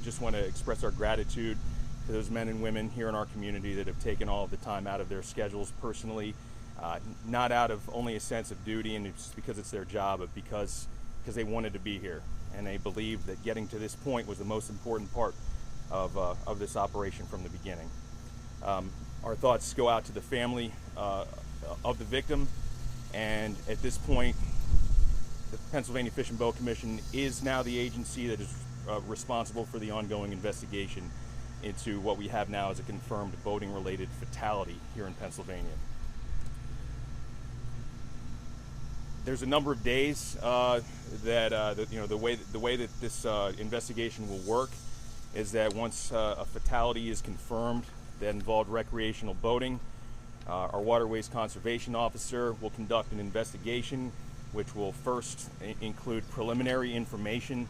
just want to express our gratitude to those men and women here in our community that have taken all of the time out of their schedules personally, not out of only a sense of duty and just because it's their job, but because they wanted to be here, and they believed that getting to this point was the most important part of this operation from the beginning. Our thoughts go out to the family of the victim, and at this point, the Pennsylvania Fish and Boat Commission is now the agency that is responsible for the ongoing investigation into what we have now as a confirmed boating-related fatality here in Pennsylvania. There's a number of days that you know, the way that this investigation will work is that once a fatality is confirmed that involved recreational boating, our Waterways Conservation Officer will conduct an investigation which will first include preliminary information,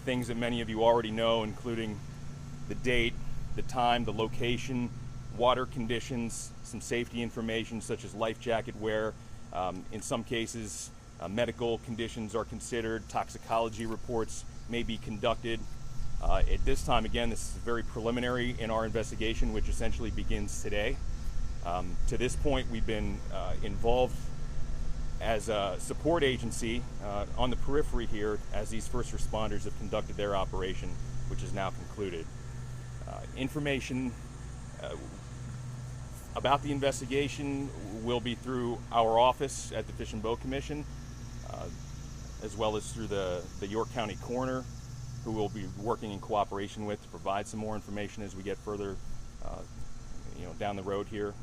things that many of you already know, including the date, the time, the location, water conditions, some safety information such as life jacket wear. In some cases, medical conditions are considered, toxicology reports may be conducted. At this time, again, this is very preliminary in our investigation, which essentially begins today. To this point, we've been involved as a support agency on the periphery here as these first responders have conducted their operation, which is now concluded. Information about the investigation will be through our office at the Fish and Boat Commission, as well as through the York County coroner, who we'll be working in cooperation with to provide some more information as we get further down the road here.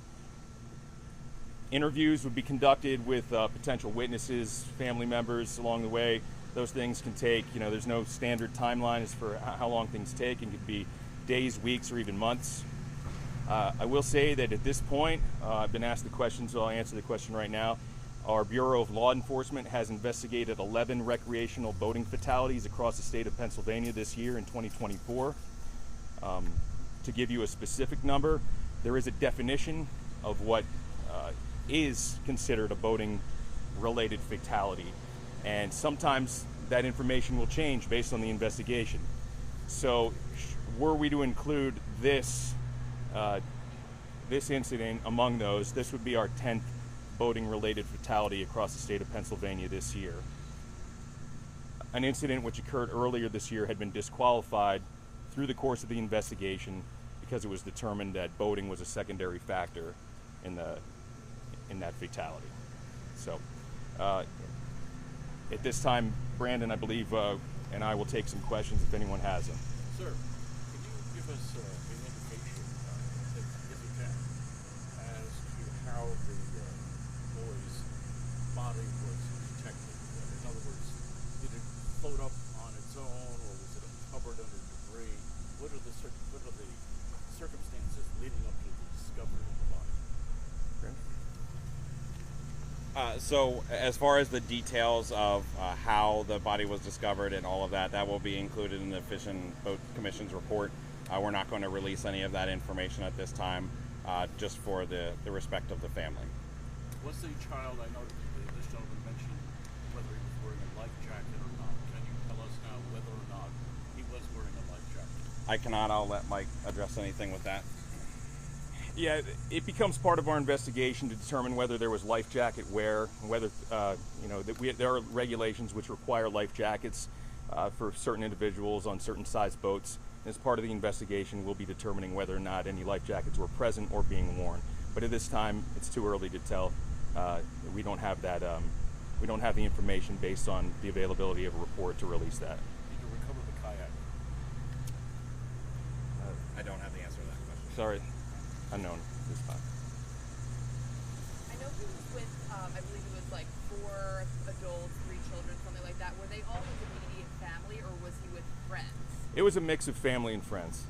Interviews would be conducted with potential witnesses, family members along the way. Those things can take, there's no standard timeline as for how long things take. It could be days, weeks, or even months. I will say that at this point, I've been asked the question, so I'll answer the question right now. Our Bureau of Law Enforcement has investigated 11 recreational boating fatalities across the state of Pennsylvania this year in 2024. To give you a specific number, there is a definition of what is considered a boating-related fatality, and sometimes that information will change based on the investigation. So, were we to include this incident among those, this would be our 10th boating-related fatality across the state of Pennsylvania this year. An incident which occurred earlier this year had been disqualified through the course of the investigation because it was determined that boating was a secondary factor in that fatality. So, at this time, Brandon, I believe, and I will take some questions if anyone has them. Sir, can you give us an indication, if you can, as to how the boy's body was detected? In other words, did it float up on its own, or was it covered under debris? What are the circumstances leading up to the discovery of the body? So as far as the details of how the body was discovered and all of that, that will be included in the Fish and Boat Commission's report. We're not going to release any of that information at this time, just for the respect of the family. Was the child, I know this gentleman mentioned whether he was wearing a life jacket or not. Can you tell us now whether or not he was wearing a life jacket? I cannot. I'll let Mike address anything with that. Yeah, it becomes part of our investigation to determine whether there was life jacket wear, whether there are regulations which require life jackets for certain individuals on certain size boats. As part of the investigation, we'll be determining whether or not any life jackets were present or being worn. But at this time, it's too early to tell. We don't have that. We don't have the information based on the availability of a report to release that. Did you recover the kayak? I don't have the answer to that question. Sorry. Unknown this time. I know he was with, I believe it was like 4 adults, 3 children, something like that. Were they all his immediate family, or was he with friends? It was a mix of family and friends.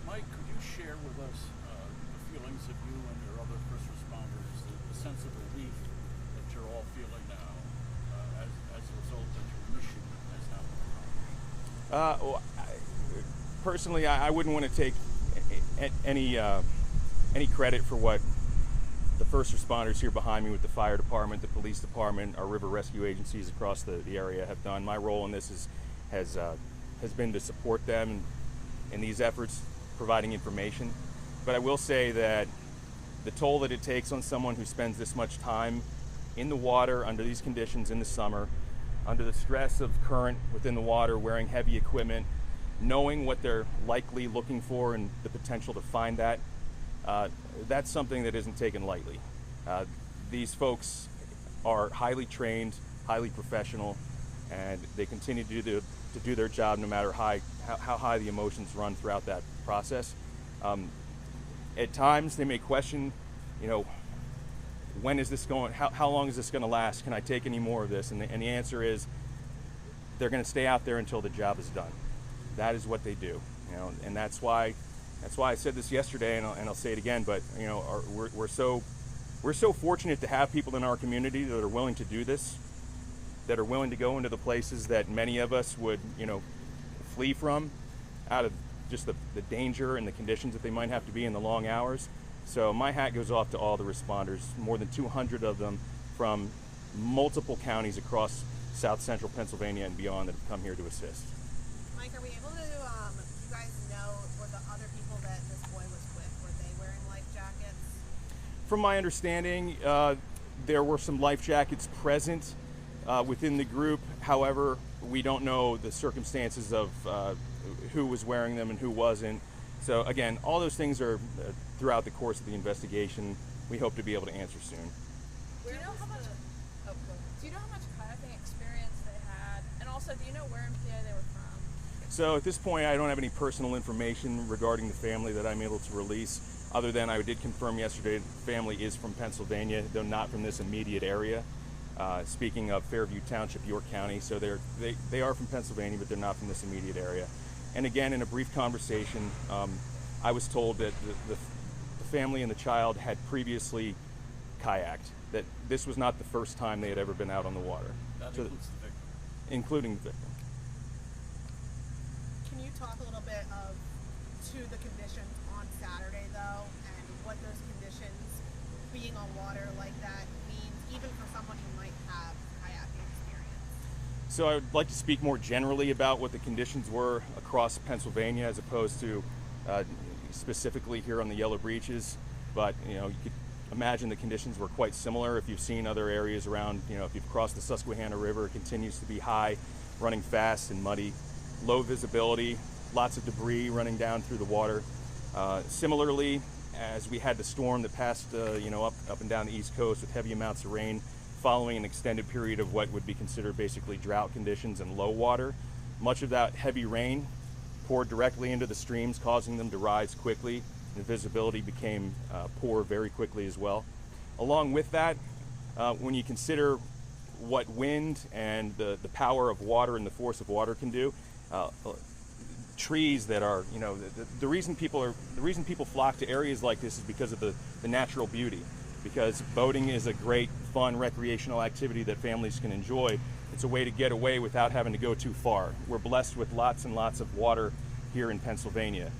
Mike, could you share with us the feelings of you and your other first responders, the sense of relief that you're all feeling now as a result that your mission has now been accomplished? Personally, I wouldn't want to take any credit for what the first responders here behind me with the fire department, the police department, our river rescue agencies across the area have done. My role in this has been to support them in these efforts, providing information. But I will say that the toll that it takes on someone who spends this much time in the water under these conditions in the summer, under the stress of current within the water, wearing heavy equipment, knowing what they're likely looking for and the potential to find that, that's something that isn't taken lightly. These folks are highly trained, highly professional, and they continue to do their job no matter how high the emotions run throughout that process. At times they may question, when is this going, how long is this going to last? Can I take any more of this? And the answer is they're going to stay out there until the job is done. That is what they do, and that's why I said this yesterday, and I'll say it again. But we're so fortunate to have people in our community that are willing to do this, that are willing to go into the places that many of us would flee from, out of just the danger and the conditions that they might have to be in the long hours. So my hat goes off to all the responders, more than 200 of them from multiple counties across South Central Pennsylvania and beyond that have come here to assist. Mike, are we able to, you guys know, were the other people that this boy was with, were they wearing life jackets? From my understanding, there were some life jackets present within the group. However, we don't know the circumstances of who was wearing them and who wasn't. So again, all those things are throughout the course of the investigation. We hope to be able to answer soon. Do you know how much? Oh, go ahead. Do you know how much kayaking experience they had, and also do you know where in PA they were from? So at this point, I don't have any personal information regarding the family that I'm able to release, other than I did confirm yesterday the family is from Pennsylvania, though not from this immediate area. Speaking of Fairview Township, York County, so they are from Pennsylvania, but they're not from this immediate area. And again, in a brief conversation, I was told that the family and the child had previously kayaked, that this was not the first time they had ever been out on the water. That So includes the victim. including the victim. Can you talk a little bit to the conditions on Saturday, though, and what those conditions, being on water like that, means, even for someone who might have kayaking experience? So I would like to speak more generally about what the conditions were across Pennsylvania as opposed to specifically here on the Yellow Breeches. But you could imagine the conditions were quite similar if you've seen other areas around. If you've crossed the Susquehanna River, it continues to be high, running fast and muddy, low visibility, lots of debris running down through the water. Similarly, as we had the storm that passed up and down the East Coast with heavy amounts of rain, following an extended period of what would be considered basically drought conditions and low water. Much of that heavy rain poured directly into the streams, causing them to rise quickly, and visibility became poor very quickly as well. Along with that, when you consider what wind and the power of water and the force of water can do, trees that are, the reason people flock to areas like this is because of the natural beauty. Because boating is a great, fun, recreational activity that families can enjoy. It's a way to get away without having to go too far. We're blessed with lots and lots of water here in Pennsylvania.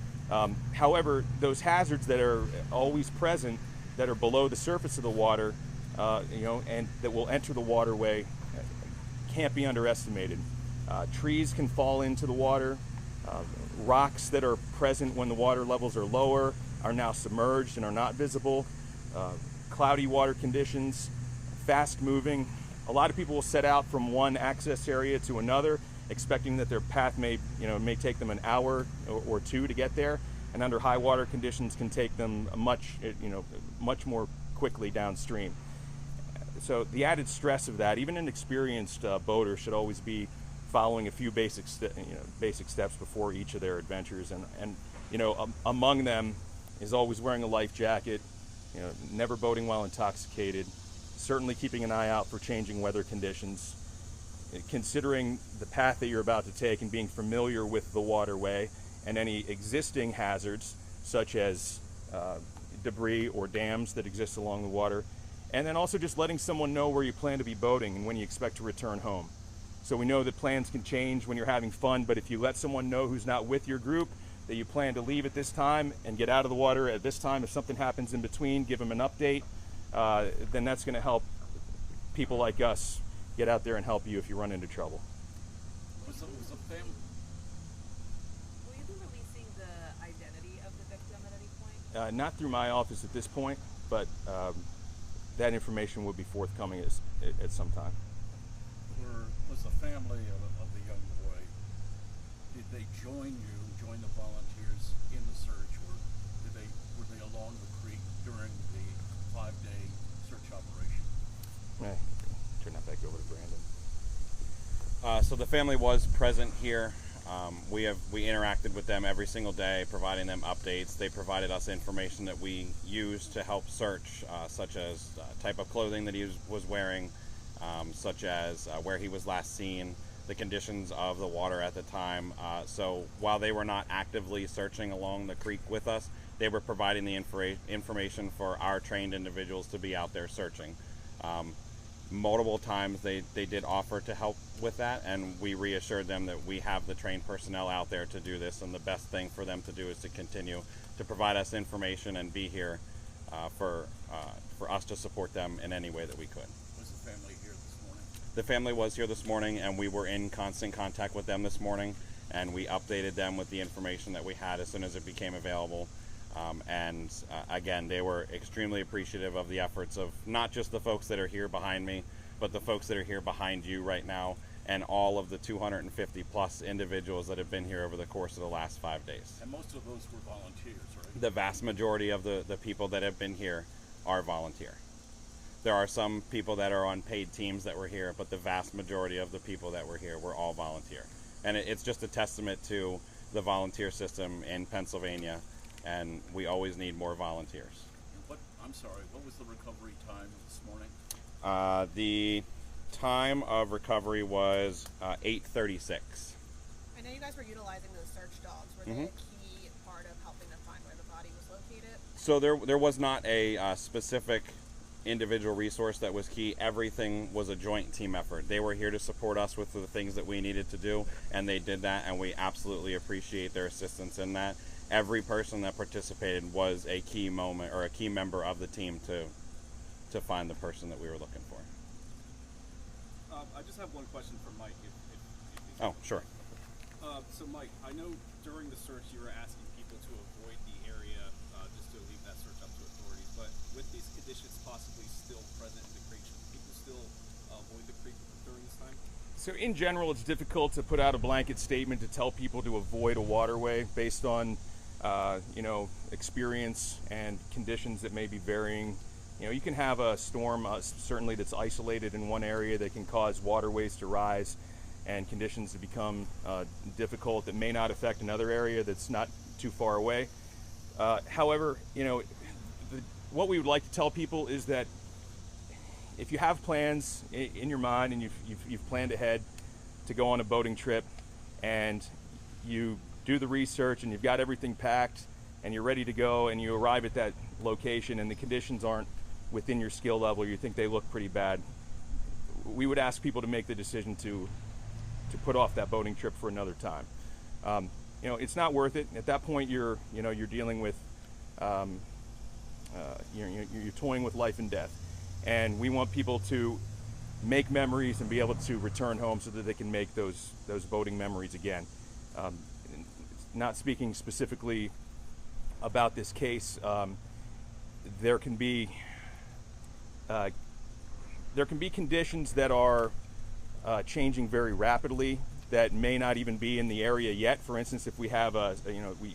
However, those hazards that are always present, that are below the surface of the water, and that will enter the waterway, can't be underestimated. Trees can fall into the water. Rocks that are present when the water levels are lower are now submerged and are not visible. Cloudy water conditions, fast moving. A lot of people will set out from one access area to another, expecting that their path may take them an hour or two to get there, and under high water conditions can take them much more quickly downstream. So the added stress of that, even an experienced boater should always be following a few basic steps before each of their adventures, and among them is always wearing a life jacket, never boating while intoxicated, certainly keeping an eye out for changing weather conditions, considering the path that you're about to take and being familiar with the waterway and any existing hazards such as debris or dams that exist along the water, and then also just letting someone know where you plan to be boating and when you expect to return home. So we know that plans can change when you're having fun, but if you let someone know who's not with your group that you plan to leave at this time and get out of the water at this time, if something happens in between, give them an update. then that's going to help people like us get out there and help you if you run into trouble. Was the family? Will you be releasing the identity of the victim at any point? Not through my office at this point, but that information will be forthcoming at some time. Was the family of the young boy, did they join the volunteers in the search, or were they along the creek during the 5-day search operation? Turn that back over to Brandon. So the family was present here. We interacted with them every single day, providing them updates. They provided us information that we used to help search, such as type of clothing that he was wearing, such as where he was last seen, the conditions of the water at the time. So while they were not actively searching along the creek with us, they were providing the information for our trained individuals to be out there searching. Multiple times they did offer to help with that, and we reassured them that we have the trained personnel out there to do this, and the best thing for them to do is to continue to provide us information and be here for us to support them in any way that we could. Was the family here this morning? The family was here this morning, and we were in constant contact with them this morning, and we updated them with the information that we had as soon as it became available. Again, they were extremely appreciative of the efforts of not just the folks that are here behind me, but the folks that are here behind you right now, and all of the 250 plus individuals that have been here over the course of the last 5 days. And most of those were volunteers, right? The vast majority of the people that have been here are volunteer. There are some people that are on paid teams that were here, but the vast majority of the people that were here were all volunteer. And it's just a testament to the volunteer system in Pennsylvania, and we always need more volunteers. What was the recovery time this morning? The time of recovery was 8:36. I know you guys were utilizing those search dogs. Were they a key part of helping to find where the body was located? So there was not a specific individual resource that was key. Everything was a joint team effort. They were here to support us with the things that we needed to do, and they did that, and we absolutely appreciate their assistance in that. Every person that participated was a key moment or a key member of the team to find the person that we were looking for. I just have one question for Mike. Oh, sure. So Mike, I know during the search you were asking people to avoid the area just to leave that search up to authorities, but with these conditions possibly still present in the creek, should people still avoid the creek during this time? So in general, it's difficult to put out a blanket statement to tell people to avoid a waterway based on experience and conditions that may be varying. You can have a storm certainly that's isolated in one area that can cause waterways to rise and conditions to become difficult that may not affect another area that's not too far away. However, what we would like to tell people is that if you have plans in your mind and you've planned ahead to go on a boating trip, and you do the research and you've got everything packed and you're ready to go, and you arrive at that location and the conditions aren't within your skill level, you think they look pretty bad, we would ask people to make the decision to put off that boating trip for another time. It's not worth it. At that point, you're dealing with you're toying with life and death, and we want people to make memories and be able to return home so that they can make those boating memories again. Not speaking specifically about this case, there can be conditions that are changing very rapidly that may not even be in the area yet. For instance, if we have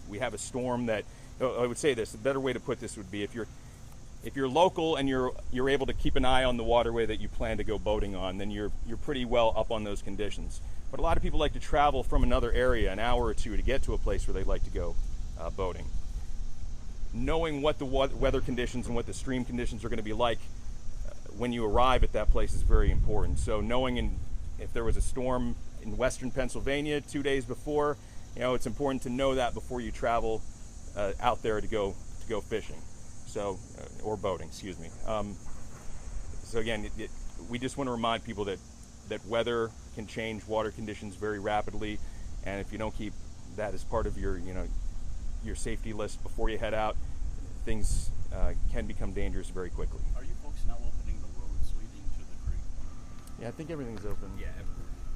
we have a storm that, I would say this, a better way to put this would be if you're local and you're able to keep an eye on the waterway that you plan to go boating on, then you're pretty well up on those conditions. But a lot of people like to travel from another area an hour or two to get to a place where they'd like to go boating. Knowing what the weather conditions and what the stream conditions are going to be like when you arrive at that place is very important. So knowing if there was a storm in western Pennsylvania 2 days before, it's important to know that before you travel out there to go fishing, or boating, excuse me. So again, we just want to remind people that weather can change water conditions very rapidly, and if you don't keep that as part of your safety list before you head out, things can become dangerous very quickly. Are you Yeah, I think everything's open.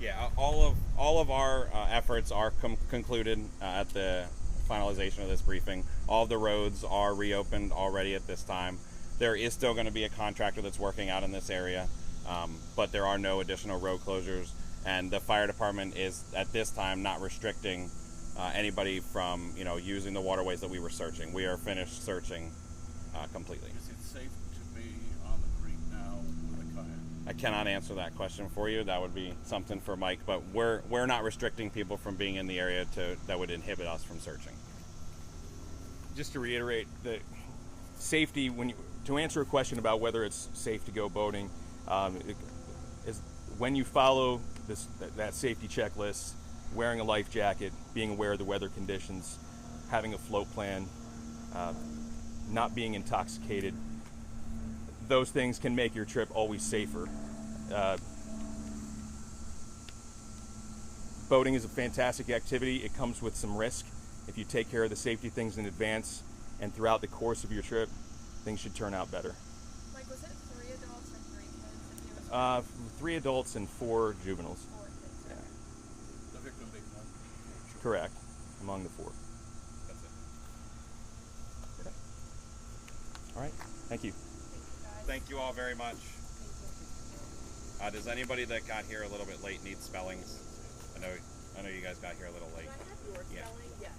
Yeah. All of our efforts are concluded at the finalization of this briefing. All of the roads are reopened already at this time. There is still going to be a contractor that's working out in this area, but there are no additional road closures, and the fire department is at this time not restricting anybody from using the waterways that we were searching. We are finished searching completely. Is it safe to be on the creek now with a kayak? I cannot answer that question for you. That would be something for Mike, but we're not restricting people from being in the area that would inhibit us from searching. Just to reiterate, the safety, to answer a question about whether it's safe to go boating, is when you follow that safety checklist, wearing a life jacket, being aware of the weather conditions, having a float plan, not being intoxicated, those things can make your trip always safer. Boating is a fantastic activity. It comes with some risk. If you take care of the safety things in advance and throughout the course of your trip, things should turn out better. Like, was it 3 adults or 3 kids that he was 3 adults and 4 juveniles. 4 kids? Yeah. The victim being one? Correct, among the 4. That's it. All right, thank you. Thank you all very much. Does anybody that got here a little bit late need spellings? I know you guys got here a little late. Can I have your Yeah. spelling? Yes.